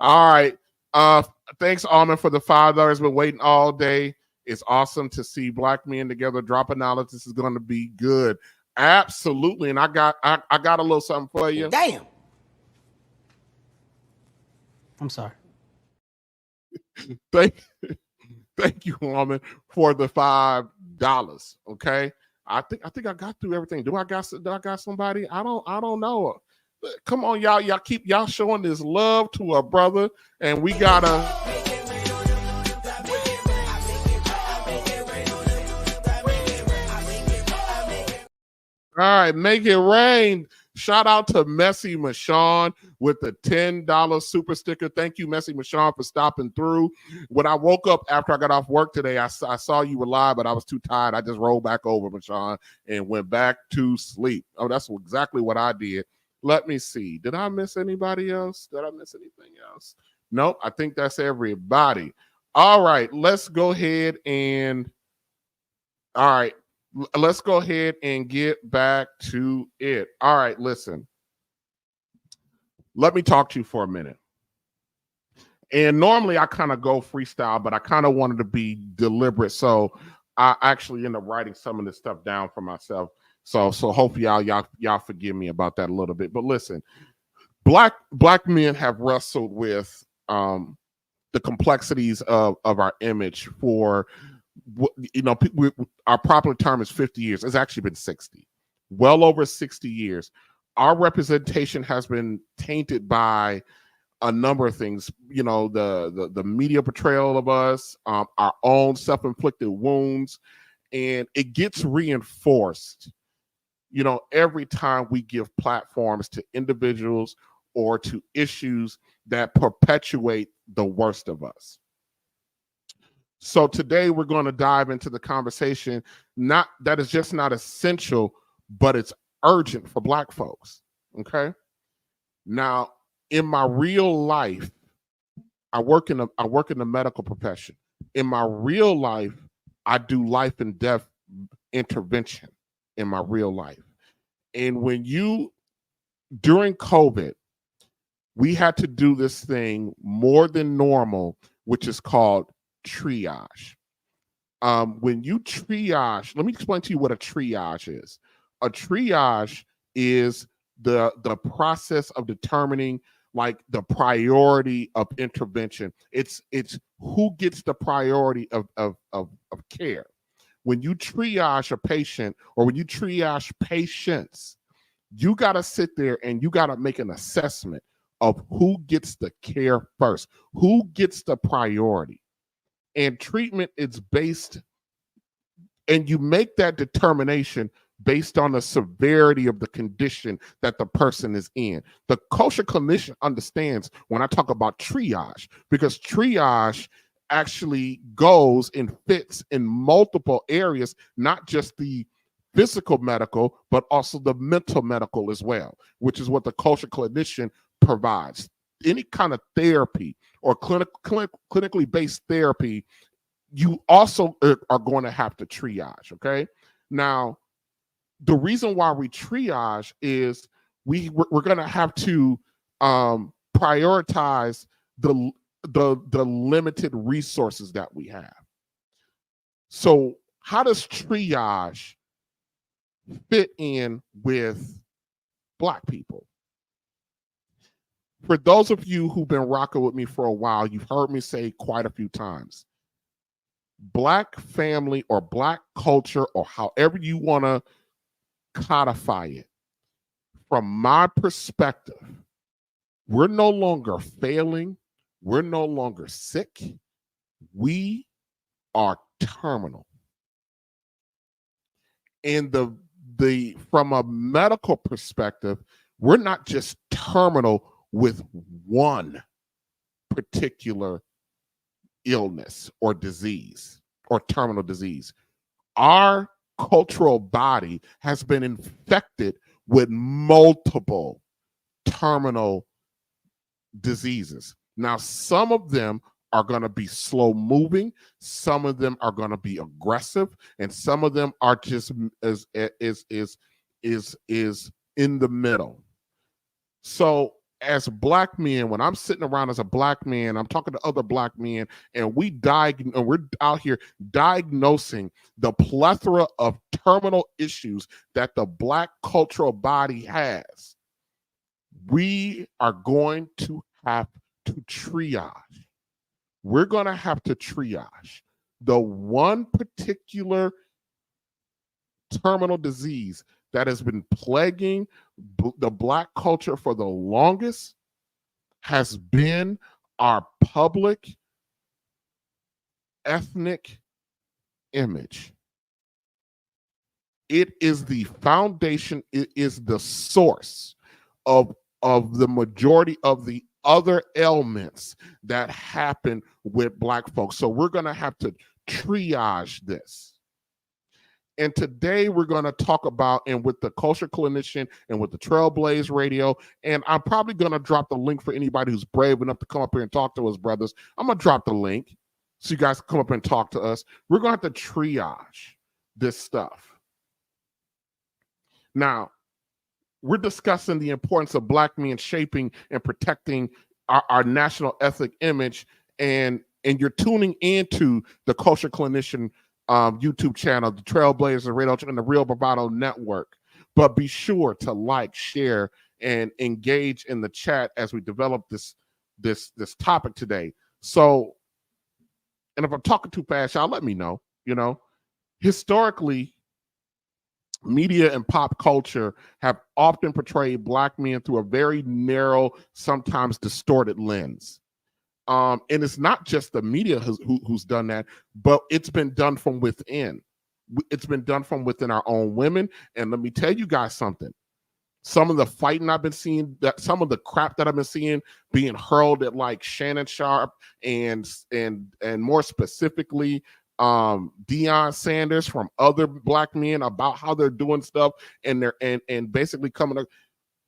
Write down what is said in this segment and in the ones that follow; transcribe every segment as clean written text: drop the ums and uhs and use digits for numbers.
All right. Thanks, Almond, for the $5. Been waiting all day. It's awesome to see black men together. Dropping knowledge. This is going to be good. Absolutely. And I got a little something for you. Damn. I'm sorry. Thank you, Almond, for the $5. Okay. I think I got through everything. Do I got somebody? I don't know. Come on, y'all keep showing this love to a brother, and we gotta. All right, make it rain. Shout out to Messy Michonne with the $10 super sticker. Thank you, Messy Michonne, for stopping through. When I woke up after I got off work today, I saw you were live, but I was too tired. I just rolled back over, Michonne, and went back to sleep. Oh, that's exactly what I did. Let me see. Did I miss anybody else? Did I miss anything else? Nope. I think that's everybody. All right. Let's go ahead and get back to it. All right. Listen. Let me talk to you for a minute. And normally I kind of go freestyle, but I kind of wanted to be deliberate. So I actually end up writing some of this stuff down for myself. So hopefully y'all forgive me about that a little bit. But listen, black men have wrestled with the complexities of our image for, our popular term is 50 years. It's actually been 60, well over 60 years. Our representation has been tainted by a number of things, the media portrayal of us, our own self-inflicted wounds, and it gets reinforced every time we give platforms to individuals or to issues that perpetuate the worst of us. So today we're going to dive into the conversation, not that is just not essential, but it's urgent for Black folks. Okay. Now, in my real life, I work in the medical profession. In my real life, I do life and death intervention in my real life. And during COVID, we had to do this thing more than normal, which is called triage. When you triage, let me explain to you what a triage is. A triage is the process of determining like the priority of intervention. It's who gets the priority of care. When you triage a patient or when you triage patients, you got to sit there and you got to make an assessment of who gets the care first, who gets the priority. And treatment is based, and you make that determination based on the severity of the condition that the person is in. The kosher clinician understands when I talk about triage, because triage actually goes and fits in multiple areas, not just the physical medical, but also the mental medical as well, which is what the kosher clinician provides. Any kind of therapy or clinically based therapy, you also are going to have to triage, okay? Now, the reason why we triage is we're going to have to prioritize the limited resources that we have. So how does triage fit in with Black people? For those of you who've been rocking with me for a while, you've heard me say quite a few times, Black family or Black culture, or however you want to codify it, from my perspective, we're no longer failing. We're no longer sick. We are terminal. And from a medical perspective, we're not just terminal with one particular illness or disease or terminal disease. Our cultural body has been infected with multiple terminal diseases. Now, some of them are going to be slow moving, some of them are going to be aggressive, and some of them are just is in the middle. So as black men, when I'm sitting around as a black man, I'm talking to other black men, and we're out here diagnosing the plethora of terminal issues that the black cultural body has. We are going to have to triage. We're going to have to triage the one particular terminal disease that has been plaguing the black culture for the longest has been our public ethnic image. It is the foundation, it is the source of the majority of the other ailments that happen with black folks. So we're going to have to triage this. And today we're going to talk about, and with the Culture Clinician and with the Trailblaze Radio, and I'm probably going to drop the link for anybody who's brave enough to come up here and talk to us, brothers. I'm going to drop the link so you guys can come up and talk to us. We're going to have to triage this stuff. Now, we're discussing the importance of black men shaping and protecting our national ethnic image, and you're tuning into the Culture Clinician YouTube channel, the Trailblazer Radio, and the Real Bravado Network. But be sure to like, share, and engage in the chat as we develop this topic today. So, and if I'm talking too fast, y'all let me know. You know, historically, media and pop culture have often portrayed black men through a very narrow, sometimes distorted lens. And it's not just the media who's done that, but it's been done from within. It's been done from within our own women. And let me tell you guys something. Some of the fighting I've been seeing, some of the crap that I've been seeing being hurled at like Shannon Sharp and more specifically Deion Sanders from other black men about how they're doing stuff and they're and basically coming up.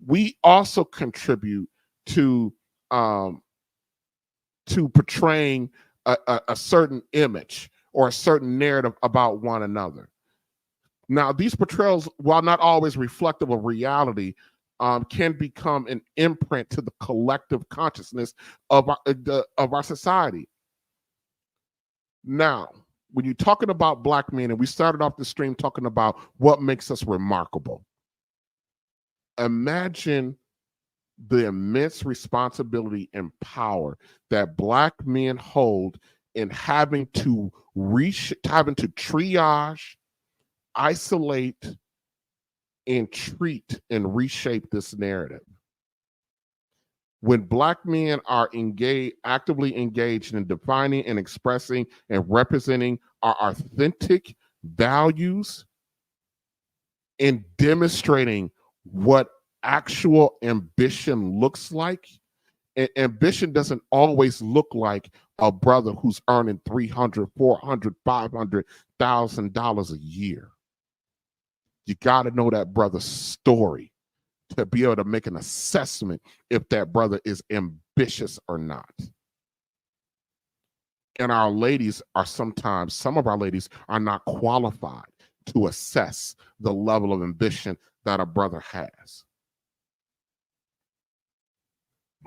We also contribute to portraying a certain image or a certain narrative about one another. Now, these portrayals, while not always reflective of reality, can become an imprint to the collective consciousness of our society. Now, when you're talking about black men, and we started off the stream talking about what makes us remarkable, imagine the immense responsibility and power that black men hold in having to triage, isolate, and treat and reshape this narrative. When black men are actively engaged in defining and expressing and representing our authentic values and demonstrating what actual ambition looks like. And ambition doesn't always look like a brother who's earning $300, $400, $500,000 a year. You got to know that brother's story to be able to make an assessment if that brother is ambitious or not. And our ladies are some of our ladies are not qualified to assess the level of ambition that a brother has.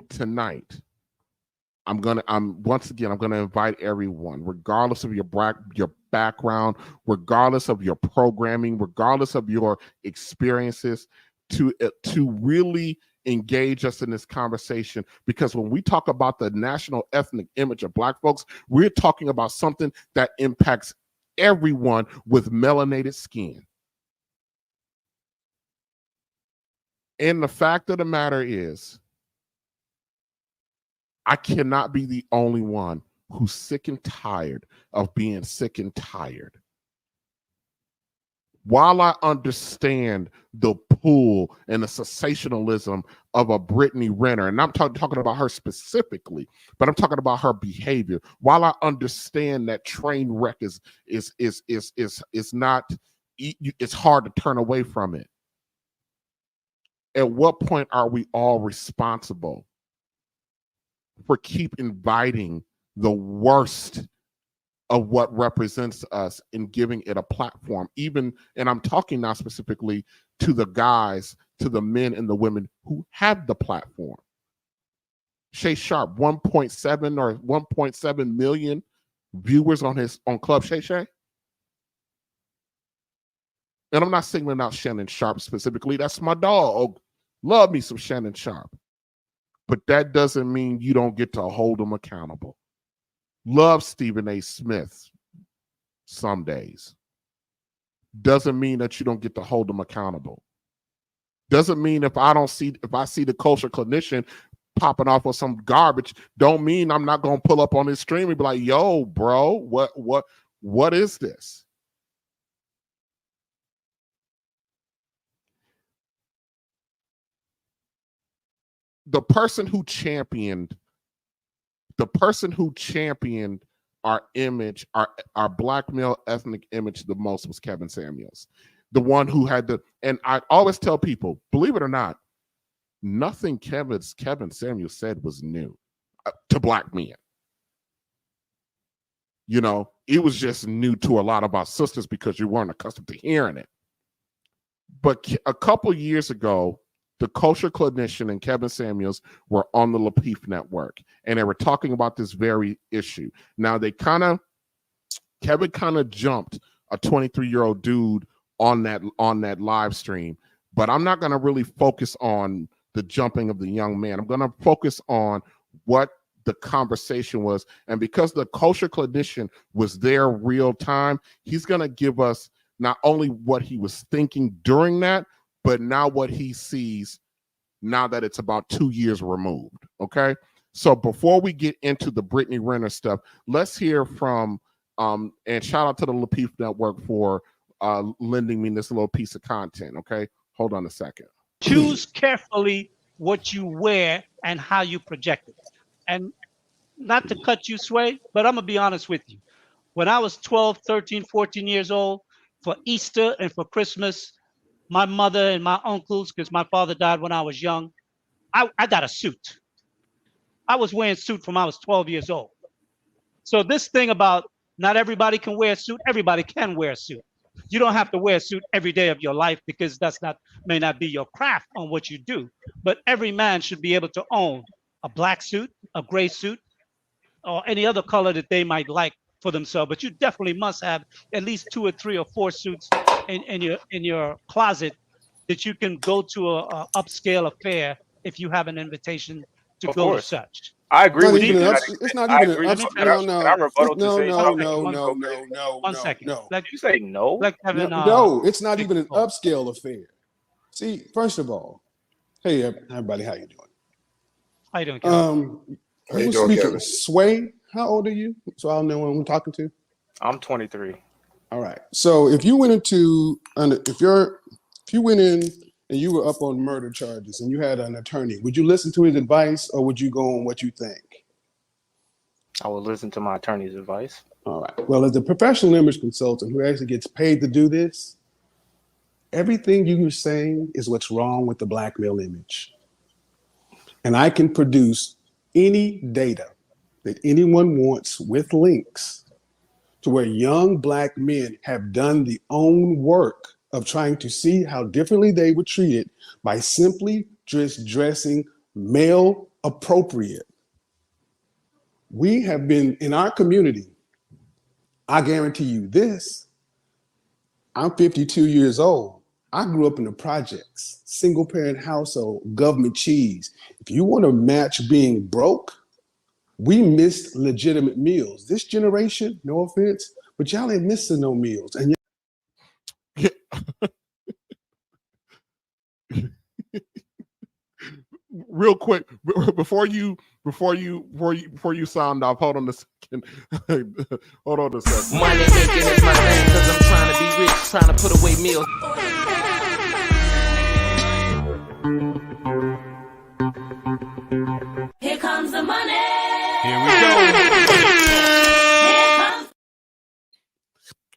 Tonight, I'm gonna invite everyone, regardless of your background, regardless of your programming, regardless of your experiences, to really engage us in this conversation. Because when we talk about the national ethnic image of black folks, we're talking about something that impacts everyone with melanated skin. And the fact of the matter is, I cannot be the only one who's sick and tired of being sick and tired. While I understand the pull and the sensationalism of a Brittany Renner, and I'm talking about her specifically, but I'm talking about her behavior. While I understand that train wreck is not, it's hard to turn away from it. At what point are we all responsible for keep inviting the worst of what represents us and giving it a platform? Even, and I'm talking now specifically to the guys, to the men and the women who have the platform. Shay Sharp, 1.7 or 1.7 million viewers on Club Shay Shay. And I'm not singling out Shannon Sharp specifically. That's my dog. Love me some Shannon Sharp. But that doesn't mean you don't get to hold them accountable. Love Stephen A. Smith some days. Doesn't mean that you don't get to hold them accountable. Doesn't mean if I see the culture clinician popping off with some garbage, don't mean I'm not gonna pull up on his stream and be like, yo, bro, what is this? The person who championed our image, our black male ethnic image the most was Kevin Samuels. The one who had and I always tell people, believe it or not, nothing Kevin Samuels said was new to black men. You know, it was just new to a lot of our sisters because you weren't accustomed to hearing it. But a couple years ago, the culture clinician and Kevin Samuels were on the Lapeef Network, and they were talking about this very issue. Now, Kevin kind of jumped a 23-year-old dude on that live stream, but I'm not going to really focus on the jumping of the young man. I'm going to focus on what the conversation was. And because the culture clinician was there real time, he's going to give us not only what he was thinking during that, but now what he sees now that it's about 2 years removed. Okay. So before we get into the Brittany Renner stuff, let's hear from, and shout out to the Lapeef Network for lending me this little piece of content. Okay. Hold on a second. Choose carefully what you wear and how you project it. And not to cut you, Sway, but I'm going to be honest with you. When I was 12, 13, 14 years old, for Easter and for Christmas, my mother and my uncles, because my father died when I was young, I got a suit. I was wearing a suit from I was 12 years old. So this thing about not everybody can wear a suit, everybody can wear a suit. You don't have to wear a suit every day of your life because may not be your craft on what you do. But every man should be able to own a black suit, a gray suit, or any other color that they might like for themselves. But you definitely must have at least 2 or 3 or 4 suits in your closet that you can go to a upscale affair if you have an invitation to go to such. I agree with you. It's not even an upscale. No. One second. No. You say no? No, it's not even an upscale affair. See, first of all, hey everybody, how you doing? How you doing, Kevin? Who's speaking? Kevin? Sway, how old are you? So I'll know who I'm talking to. I'm 23. All right. So if you went if you went in and you were up on murder charges and you had an attorney, would you listen to his advice or would you go on what you think? I would listen to my attorney's advice. All right. Well, as a professional image consultant who actually gets paid to do this, everything you were saying is what's wrong with the black male image. And I can produce any data that anyone wants with links to where young black men have done the own work of trying to see how differently they were treated by simply just dressing male appropriate. We have been in our community. I guarantee you this. I'm 52 years old. I grew up in the projects, single parent household, government cheese. If you want to match being broke, we missed legitimate meals. This generation, no offense, but y'all ain't missing no meals. And real quick, before you sound off, hold on a second. Hold on a second. Money making is my thing, cause I'm trying to be rich, trying to put away meals. Here comes the money. Here we go.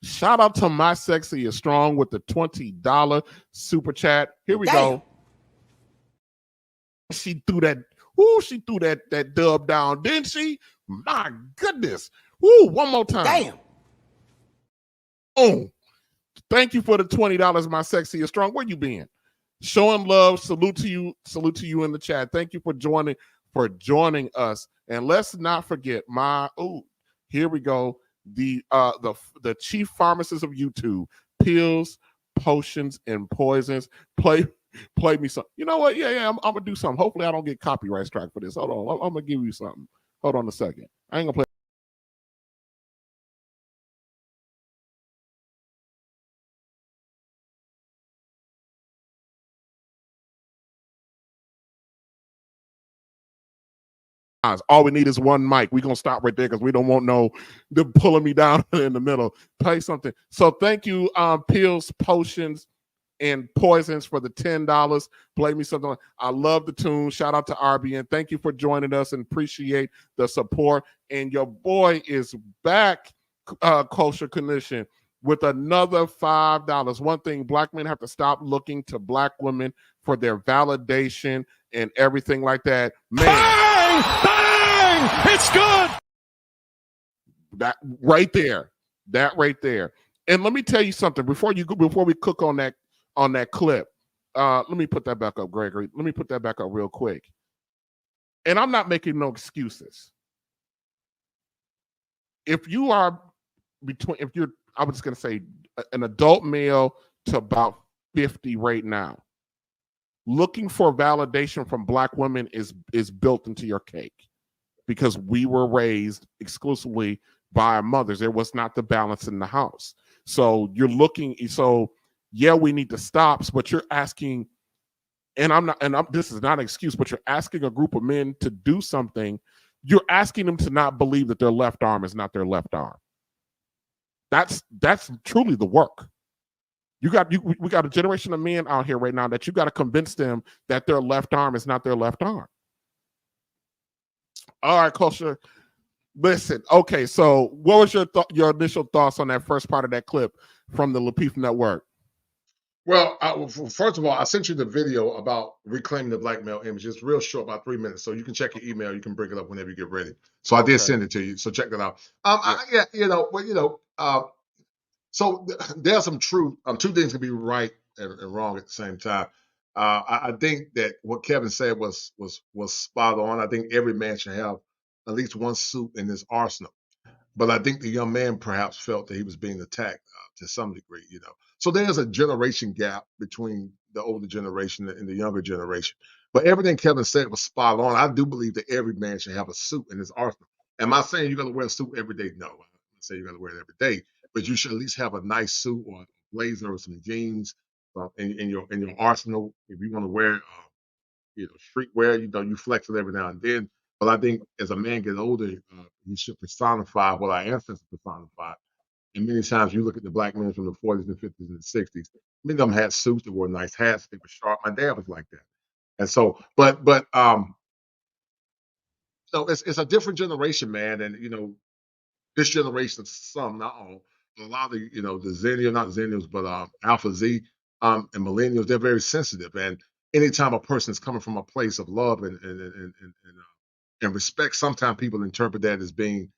Shout out to My Sexy is Strong with the $20 super chat. Here we go. She threw that. She threw that dub down, didn't she? My goodness. One more time. Damn. Oh, thank you for the $20. My Sexy is Strong. Where you been? Showing love. Salute to you in the chat. Thank you for joining for joining us. And let's not forget here we go. The chief pharmacist of YouTube, pills, potions, and poisons. Play me some. You know what? Yeah. I'm gonna do something. Hopefully, I don't get copyright strike for this. Hold on. I'm gonna give you something. Hold on a second. I ain't gonna play. All we need is one mic. We're gonna stop right there because we don't want them pulling me down in the middle. Play something. So thank you, pills, potions, and poisons for the $10. Play me something. I love the tune. Shout out to RBN. Thank you for joining us and appreciate the support. And your boy is back, Culture Condition, with another $5. One thing, black men have to stop looking to black women for their validation and everything like that. Man, bang! It's good. That right there. And let me tell you something before we cook on that clip. Let me put that back up, Gregory. Let me put that back up real quick. And I'm not making no excuses. If you're, I was just going to say, an adult male to about 50 right now, looking for validation from black women is built into your cake because we were raised exclusively by our mothers. There was not the balance in the house. So you're looking, yeah, we need the stops, but you're asking, this is not an excuse, but you're asking a group of men to do something. You're asking them to not believe that their left arm is not their left arm. That's truly the work. We got a generation of men out here right now that you got to convince them that their left arm is not their left arm. All right, Culture. Listen, okay, so what was your initial thoughts on that first part of that clip from the Lapeef Network? Well, first of all, I sent you the video about reclaiming the black male image. It's real short, about 3 minutes. So you can check your email. You can bring it up whenever you get ready. So I did send it to you. So check that out. So there's some truth. Two things can be right and wrong at the same time. I think that what Kevin said was spot on. I think every man should have at least one suit in his arsenal. But I think the young man perhaps felt that he was being attacked to some degree, So there's a generation gap between the older generation and the younger generation. But everything Kevin said was spot on. I do believe that every man should have a suit in his arsenal. Am I saying you got to wear a suit every day? No, I'm not saying you got to wear it every day. But you should at least have a nice suit or a blazer or some jeans in your arsenal. If you want to wear, streetwear, you flex it every now and then. But I think as a man gets older, he should personify what our ancestors personified. And many times you look at the black men from the 40s and 50s and the 60s, many of them had suits, that wore nice hats, they were sharp. My dad was like that. And so, it's a different generation, man. And, this generation, some, not all, but a lot of the Zennials, not Zennials, but Alpha Z and millennials, they're very sensitive. And anytime a person is coming from a place of love and respect, sometimes people interpret that as being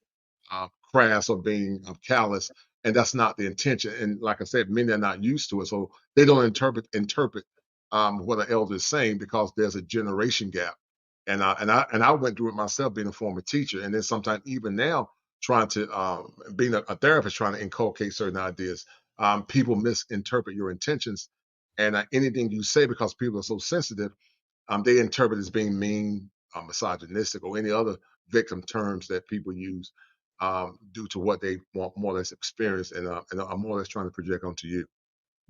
crass or being callous, and that's not the intention. And like I said, many are not used to it, so they don't interpret what an elder is saying because there's a generation gap. And I went through it myself, being a former teacher, and then sometimes even now trying to being a therapist, trying to inculcate certain ideas. People misinterpret your intentions, and anything you say, because people are so sensitive, they interpret as being mean, misogynistic, or any other victim terms that people use due to what they want more or less experience and are more or less trying to project onto you.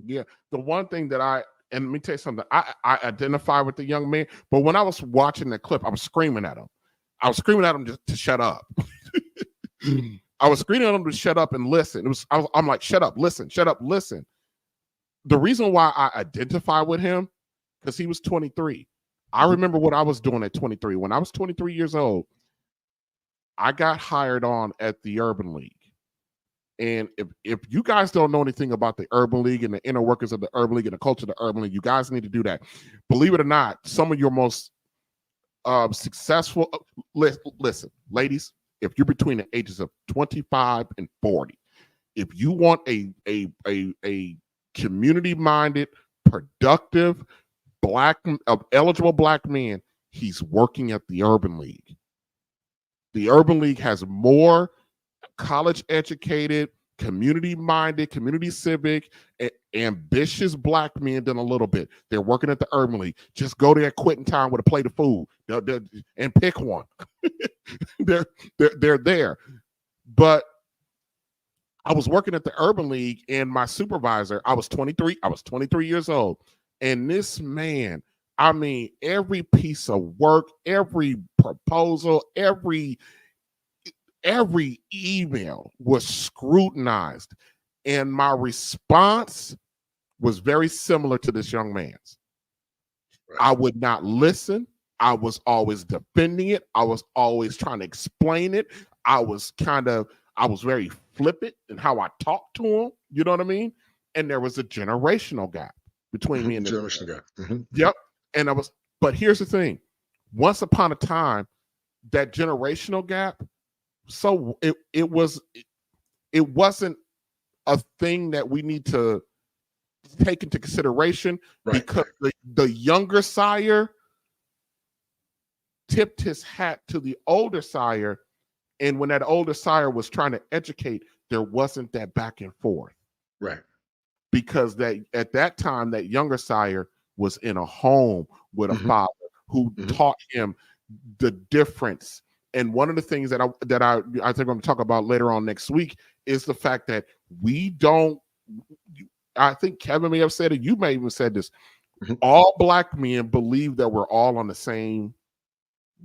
Yeah, the one thing that and let me tell you something, I identify with the young man, but when I was watching the clip, I was screaming at him. I was screaming at him to shut up. I was screaming at him to shut up and listen. I'm like, shut up, listen, shut up, listen. The reason why I identify with him, because he was 23. I remember what I was doing at 23. When I was 23 years old, I got hired on at the Urban League. And if you guys don't know anything about the Urban League and the inner workings of the Urban League and the culture of the Urban League, you guys need to do that. Believe it or not, some of your most successful, listen, ladies, if you're between the ages of 25 and 40, if you want a community-minded, productive, eligible black man, He's working at the Urban League. The Urban League has more college educated, community minded, community civic, ambitious black men than a little bit. They're working at the Urban League. Just go there at quitting time with a plate of food and pick one. they're there. But I was working at the Urban League, and my supervisor, I was 23 years old. And this man, I mean, every piece of work, every proposal, every email was scrutinized. And my response was very similar to this young man's. Right. I would not listen. I was always defending it. I was always trying to explain it. I was very flippant in how I talked to him. You know what I mean? And there was a generational gap between me and this generational gap. Mm-hmm. Yep. But here's the thing. Once upon a time, that generational gap, so it wasn't a thing that we need to take into consideration, right, because the younger sire tipped his hat to the older sire, and when that older sire was trying to educate, there wasn't that back and forth, right? Because that at that time, that younger sire was in a home with a father who taught him the difference. And one of the things that I think I'm going to talk about later on next week is the fact that we don't. I think Kevin may have said it. You may even said this. All black men believe that we're all on the same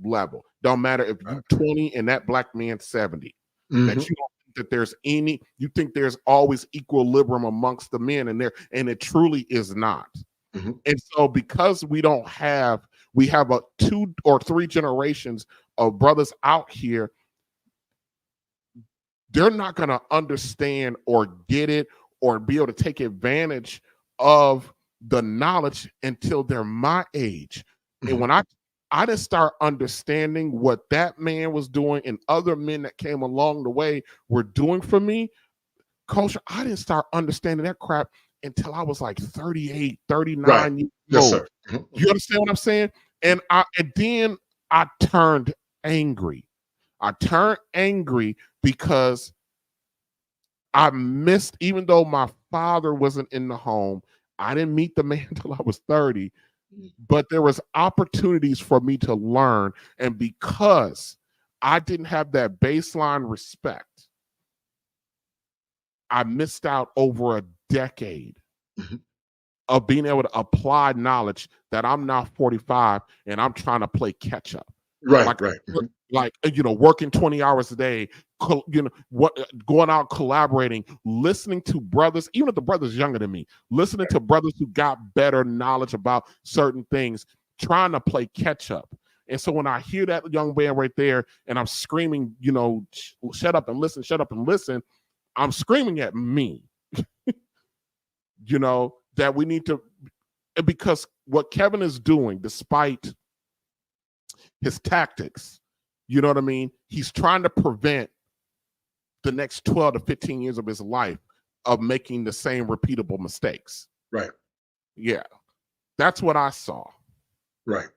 level. Don't matter if you're 20 and that black man's 70. That you don't think that there's any. You think there's always equilibrium amongst the men, and it truly is not. And so, because we have a 2 or 3 generations of brothers out here, they're not going to understand or get it or be able to take advantage of the knowledge until they're my age. And when I didn't start understanding what that man was doing and other men that came along the way were doing for me, culture, I didn't start understanding that crap until I was like 38, 39 years yes, old. Sir. You understand what I'm saying? And then I turned angry. I turned angry because I missed, even though my father wasn't in the home, I didn't meet the man until I was 30, but there was opportunities for me to learn. And because I didn't have that baseline respect, I missed out over a decade of being able to apply knowledge that I'm now 45 and I'm trying to play catch up. Right. Working 20 hours a day, going out collaborating, listening to brothers, even if the brother's younger than me, listening to brothers who got better knowledge about certain things, trying to play catch up. And so when I hear that young man right there and I'm screaming, shut up and listen, I'm screaming at me, that we need to, because what Kevin is doing, despite his tactics, you know what I mean? He's trying to prevent the next 12 to 15 years of his life of making the same repeatable mistakes. Right. Yeah. That's what I saw. Right.